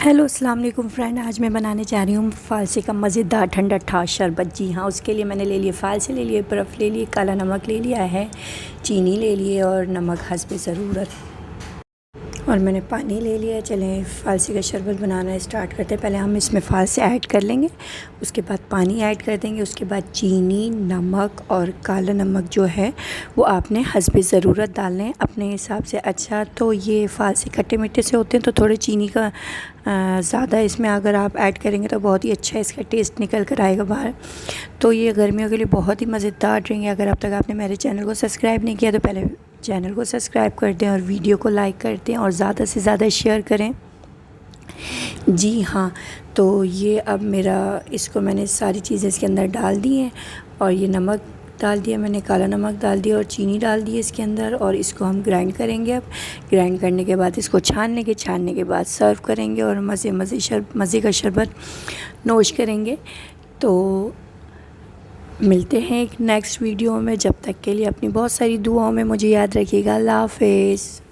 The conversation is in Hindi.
हेलो अस्सलाम वालेकुम फ्रेंड। आज मैं बनाने जा रही हूँ फ़ालसे का मज़ेदार ठंडा ठा शरबत। जी हाँ, उसके लिए मैंने ले लिए फ़ालसे, ले लिए बर्फ़, ले लिए काला नमक, ले लिया है चीनी, ले लिए और नमक हस्बे ज़रूरत, और मैंने पानी ले लिया। चलें फ़ालसे का शरबत बनाना स्टार्ट करते हैं। पहले हम इसमें फ़ालसे ऐड कर लेंगे, उसके बाद पानी ऐड कर देंगे, उसके बाद चीनी, नमक और काला नमक जो है वो आपने हस्बे ज़रूरत डालने हैं अपने हिसाब से। अच्छा, तो ये फ़ालसे खट्टे मीठे से होते हैं तो थोड़े चीनी का ज़्यादा इसमें अगर आप ऐड करेंगे तो बहुत ही अच्छा इसका टेस्ट निकल कर आएगा बाहर। तो ये गर्मियों के लिए बहुत ही मज़ेदार ड्रिंक है। अगर अब तक आपने मेरे चैनल को सब्सक्राइब नहीं किया तो पहले चैनल को सब्सक्राइब कर दें और वीडियो को लाइक कर दें और ज़्यादा से ज़्यादा शेयर करें। जी हाँ, तो ये अब मेरा इसको मैंने सारी चीज़ें इसके अंदर डाल दी हैं और ये नमक डाल दिया मैंने, काला नमक डाल दिया और चीनी डाल दी है इसके अंदर, और इसको हम ग्राइंड करेंगे। अब ग्राइंड करने के बाद इसको छानने के बाद सर्व करेंगे और मज़े का शरबत नोश करेंगे। तो मिलते हैं एक नेक्स्ट वीडियो में। जब तक के लिए अपनी बहुत सारी दुआओं में मुझे याद रखिएगा। अल्लाह हाफ़िज़।